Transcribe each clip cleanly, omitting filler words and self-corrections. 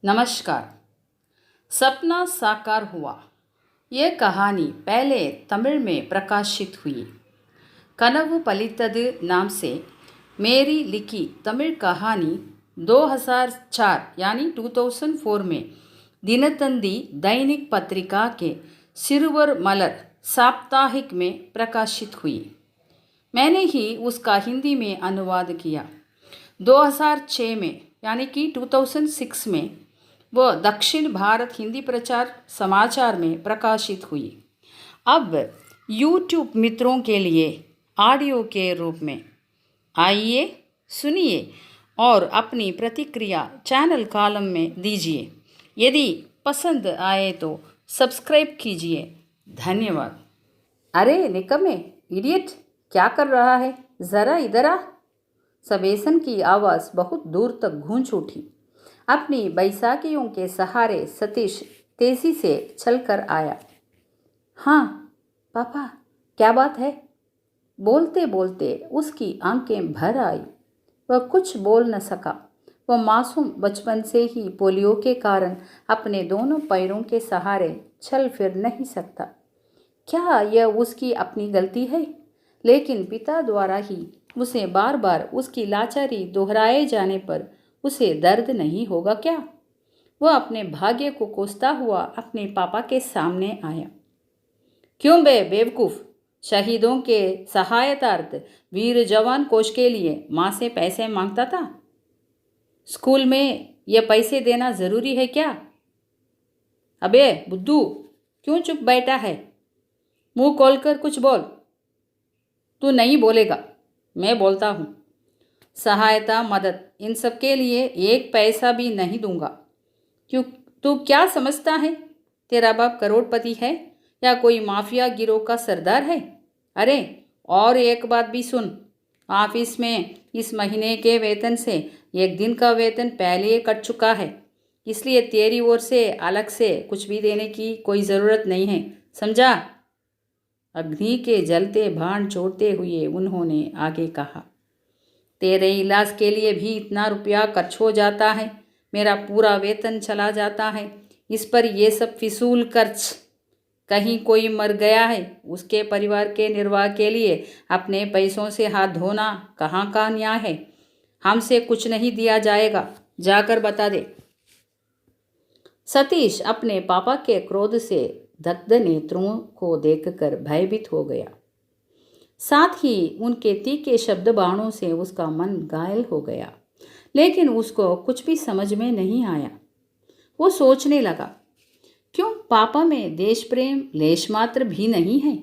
नमस्कार। सपना साकार हुआ। ये कहानी पहले तमिल में प्रकाशित हुई। कनवु पलितदु नाम से मेरी लिखी तमिल कहानी 2004 यानी 2004 में दिनतंदी दैनिक पत्रिका के सिरुवर मलर साप्ताहिक में प्रकाशित हुई। मैंने ही उसका हिंदी में अनुवाद किया। 2006 में यानी कि 2006 में वह दक्षिण भारत हिंदी प्रचार समाचार में प्रकाशित हुई। अब यूट्यूब मित्रों के लिए ऑडियो के रूप में आइए सुनिए और अपनी प्रतिक्रिया चैनल कॉलम में दीजिए। यदि पसंद आए तो सब्सक्राइब कीजिए। धन्यवाद। अरे निकम्मे, इडियट, क्या कर रहा है? ज़रा इधर आ। सबेसन की आवाज़ बहुत दूर तक गूंज उठी। अपनी बैसाखियों के सहारे सतीश तेजी से चलकर आया। हाँ पापा, क्या बात है? बोलते बोलते उसकी आंखें भर आई। वह कुछ बोल न सका। वह मासूम बचपन से ही पोलियो के कारण अपने दोनों पैरों के सहारे चल फिर नहीं सकता। क्या यह उसकी अपनी गलती है? लेकिन पिता द्वारा ही उसे बार बार उसकी लाचारी दोहराए जाने पर उसे दर्द नहीं होगा क्या? वह अपने भाग्य को कोसता हुआ अपने पापा के सामने आया। क्यों बे बेवकूफ़, शहीदों के सहायतार्थ वीर जवान कोष के लिए माँ से पैसे मांगता था। स्कूल में यह पैसे देना ज़रूरी है क्या? अबे बुद्धू, क्यों चुप बैठा है? मुंह खोलकर कुछ बोल। तू नहीं बोलेगा, मैं बोलता हूँ। सहायता, मदद, इन सब के लिए एक पैसा भी नहीं दूंगा। क्यों? तू क्या समझता है? तेरा बाप करोड़पति है या कोई माफिया गिरोह का सरदार है? अरे और एक बात भी सुन, ऑफिस में इस महीने के वेतन से एक दिन का वेतन पहले ही कट चुका है, इसलिए तेरी ओर से अलग से कुछ भी देने की कोई ज़रूरत नहीं है, समझा? अग्नि के जलते भाण छोड़ते हुए उन्होंने आगे कहा, तेरे इलाज के लिए भी इतना रुपया खर्च हो जाता है, मेरा पूरा वेतन चला जाता है इस पर। ये सब फिजूल खर्च। कहीं कोई मर गया है, उसके परिवार के निर्वाह के लिए अपने पैसों से हाथ धोना कहाँ का न्याय है? हमसे कुछ नहीं दिया जाएगा, जाकर बता दे। सतीश अपने पापा के क्रोध से दग्ध नेत्रों को देखकर भयभीत हो गया। साथ ही उनके तीखे शब्द बाणों से उसका मन घायल हो गया। लेकिन उसको कुछ भी समझ में नहीं आया। वो सोचने लगा, क्यों पापा में देश प्रेम लेश मात्र भी नहीं है?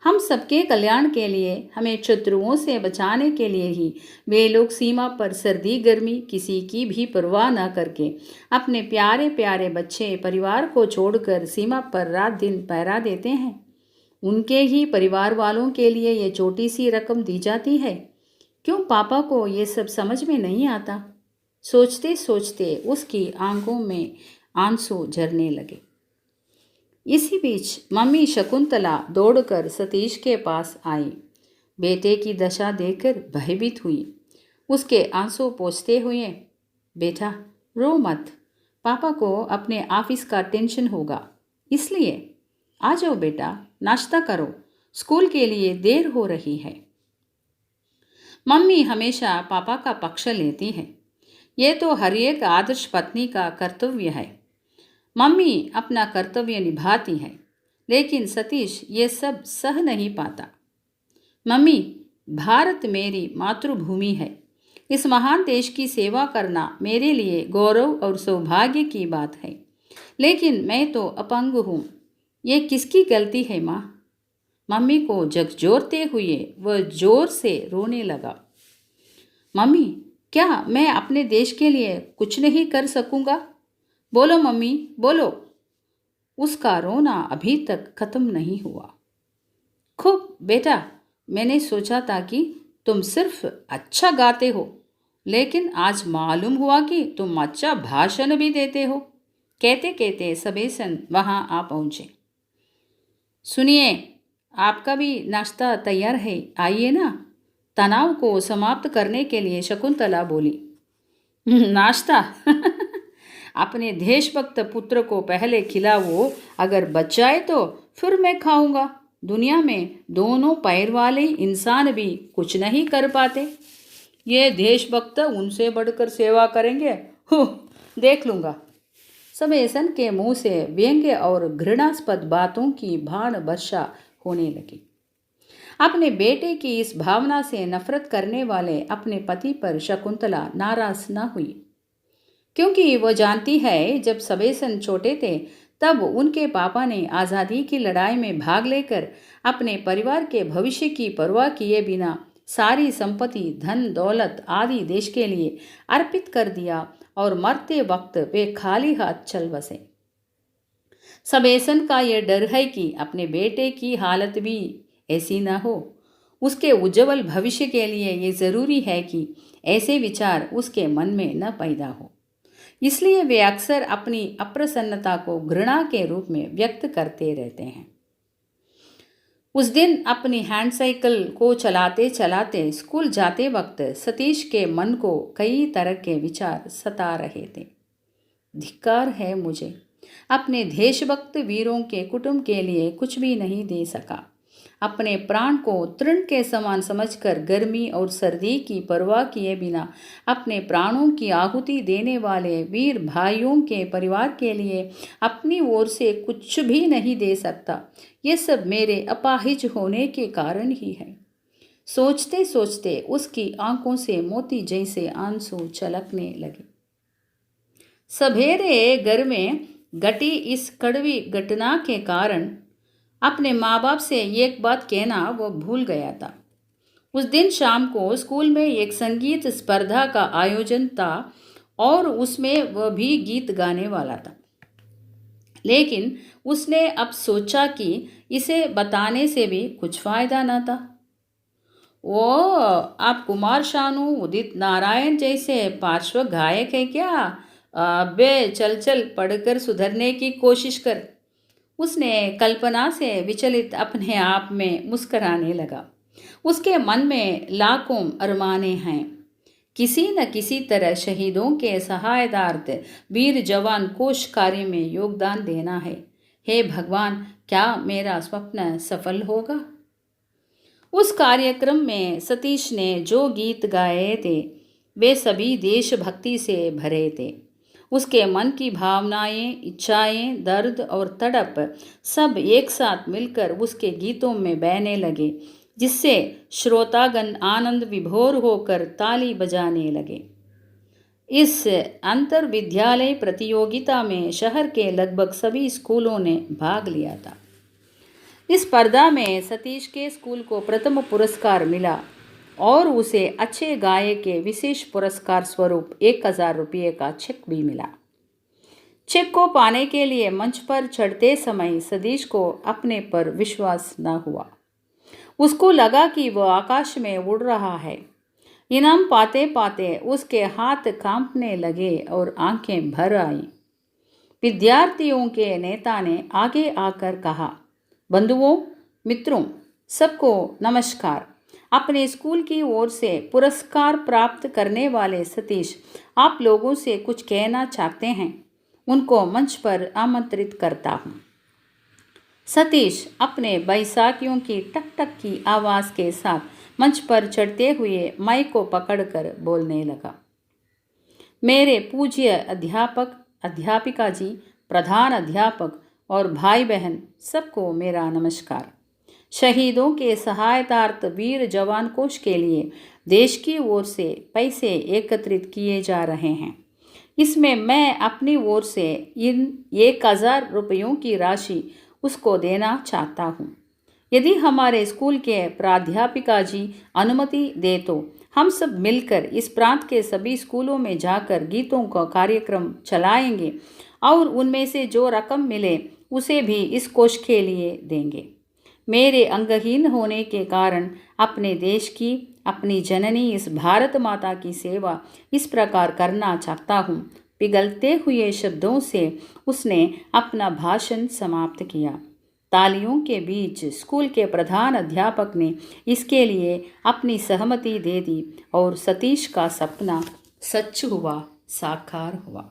हम सबके कल्याण के लिए, हमें शत्रुओं से बचाने के लिए ही वे लोग सीमा पर सर्दी गर्मी किसी की भी परवाह न करके अपने प्यारे प्यारे बच्चे परिवार को छोड़कर सीमा पर रात दिन पहरा देते हैं। उनके ही परिवार वालों के लिए ये छोटी सी रकम दी जाती है। क्यों पापा को ये सब समझ में नहीं आता? सोचते सोचते उसकी आंखों में आंसू झरने लगे। इसी बीच मम्मी शकुंतला दौड़कर सतीश के पास आई। बेटे की दशा देखकर भयभीत हुई। उसके आंसू पोंछते हुए, बेटा रो मत, पापा को अपने ऑफिस का टेंशन होगा, इसलिए आ जाओ बेटा, नाश्ता करो, स्कूल के लिए देर हो रही है। मम्मी हमेशा पापा का पक्ष लेती है। ये तो हर एक आदर्श पत्नी का कर्तव्य है। मम्मी अपना कर्तव्य निभाती है, लेकिन सतीश ये सब सह नहीं पाता। मम्मी, भारत मेरी मातृभूमि है। इस महान देश की सेवा करना मेरे लिए गौरव और सौभाग्य की बात है, लेकिन मैं तो अपंग हूँ। ये किसकी गलती है माँ? मम्मी को झकझोरते हुए वह जोर से रोने लगा। मम्मी, क्या मैं अपने देश के लिए कुछ नहीं कर सकूँगा? बोलो मम्मी, बोलो। उसका रोना अभी तक खत्म नहीं हुआ। खूब बेटा, मैंने सोचा था कि तुम सिर्फ अच्छा गाते हो, लेकिन आज मालूम हुआ कि तुम अच्छा भाषण भी देते हो। कहते कहते सबेसन वहाँ आ पहुँचे। सुनिए, आपका भी नाश्ता तैयार है, आइए ना। तनाव को समाप्त करने के लिए शकुंतला बोली। नाश्ता? अपने देशभक्त पुत्र को पहले खिलाओ, अगर बच जाए तो फिर मैं खाऊंगा। दुनिया में दोनों पैर वाले इंसान भी कुछ नहीं कर पाते। ये देशभक्त उनसे बढ़कर सेवा करेंगे, हो देख लूंगा। सबेसन के मुंह से व्यंग्य और घृणास्पद बातों की बाण वर्षा होने लगी। अपने बेटे की इस भावना से नफरत करने वाले अपने पति पर शकुंतला नाराज न हुई, क्योंकि वो जानती है जब सबेसन छोटे थे तब उनके पापा ने आज़ादी की लड़ाई में भाग लेकर अपने परिवार के भविष्य की परवाह किए बिना सारी संपत्ति, धन दौलत आदि देश के लिए अर्पित कर दिया और मरते वक्त वे खाली हाथ चल बसे। सबेसन का यह डर है कि अपने बेटे की हालत भी ऐसी न हो। उसके उज्जवल भविष्य के लिए ये ज़रूरी है कि ऐसे विचार उसके मन में न पैदा हो। इसलिए वे अक्सर अपनी अप्रसन्नता को घृणा के रूप में व्यक्त करते रहते हैं। उस दिन अपनी हैंड साइकिल को चलाते चलाते स्कूल जाते वक्त सतीश के मन को कई तरह के विचार सता रहे थे। धिक्कार है मुझे, अपने देशभक्त वीरों के कुटुंब के लिए कुछ भी नहीं दे सका। अपने प्राण को तृण के समान समझकर गर्मी और सर्दी की परवाह किए बिना अपने प्राणों की आहुति देने वाले वीर भाइयों के परिवार के लिए अपनी ओर से कुछ भी नहीं दे सकता। ये सब मेरे अपाहिज होने के कारण ही है। सोचते सोचते उसकी आंखों से मोती जैसे आंसू छलकने लगे। सवेरे घर में घटी इस कड़वी घटना के कारण अपने माँ बाप से एक बात कहना वो भूल गया था। उस दिन शाम को स्कूल में एक संगीत स्पर्धा का आयोजन था और उसमें वह भी गीत गाने वाला था। लेकिन उसने अब सोचा कि इसे बताने से भी कुछ फायदा न था। वो आप कुमार शानू, उदित नारायण जैसे पार्श्व गायक है क्या? अबे चल चल पढ़कर सुधरने की कोशिश कर। उसने कल्पना से विचलित अपने आप में मुस्कराने लगा। उसके मन में लाखों अरमाने हैं। किसी न किसी तरह शहीदों के सहायतार्थ वीर जवान कोष कार्य में योगदान देना है। हे भगवान, क्या मेरा स्वप्न सफल होगा? उस कार्यक्रम में सतीश ने जो गीत गाए थे वे सभी देशभक्ति से भरे थे। उसके मन की भावनाएं, इच्छाएं, दर्द और तड़प सब एक साथ मिलकर उसके गीतों में बहने लगे, जिससे श्रोतागण आनंद विभोर होकर ताली बजाने लगे। इस अंतर विद्यालय प्रतियोगिता में शहर के लगभग सभी स्कूलों ने भाग लिया था। इस स्पर्धा में सतीश के स्कूल को प्रथम पुरस्कार मिला और उसे अच्छे गायक के विशेष पुरस्कार स्वरूप 1000 रुपये का चेक भी मिला। चेक को पाने के लिए मंच पर चढ़ते समय सतीश को अपने पर विश्वास न हुआ। उसको लगा कि वह आकाश में उड़ रहा है। इनाम पाते पाते उसके हाथ कांपने लगे और आंखें भर आईं। विद्यार्थियों के नेता ने आगे आकर कहा, बंधुओं, मित्रों, सबको नमस्कार। अपने स्कूल की ओर से पुरस्कार प्राप्त करने वाले सतीश आप लोगों से कुछ कहना चाहते हैं। उनको मंच पर आमंत्रित करता हूँ। सतीश अपने बैसाखियों की टक टक की आवाज़ के साथ मंच पर चढ़ते हुए माइक को पकड़कर बोलने लगा। मेरे पूज्य अध्यापक, अध्यापिका जी, प्रधान अध्यापक और भाई बहन, सबको मेरा नमस्कार। शहीदों के सहायतार्थ वीर जवान कोष के लिए देश की ओर से पैसे एकत्रित किए जा रहे हैं। इसमें मैं अपनी ओर से इन 1000 रुपयों की राशि उसको देना चाहता हूँ। यदि हमारे स्कूल के प्राध्यापिका जी अनुमति दे तो हम सब मिलकर इस प्रांत के सभी स्कूलों में जाकर गीतों का कार्यक्रम चलाएंगे और उनमें से जो रकम मिले उसे भी इस कोष के लिए देंगे। मेरे अंगहीन होने के कारण अपने देश की, अपनी जननी इस भारत माता की सेवा इस प्रकार करना चाहता हूँ। पिघलते हुए शब्दों से उसने अपना भाषण समाप्त किया। तालियों के बीच स्कूल के प्रधान अध्यापक ने इसके लिए अपनी सहमति दे दी और सतीश का सपना सच हुआ, साकार हुआ।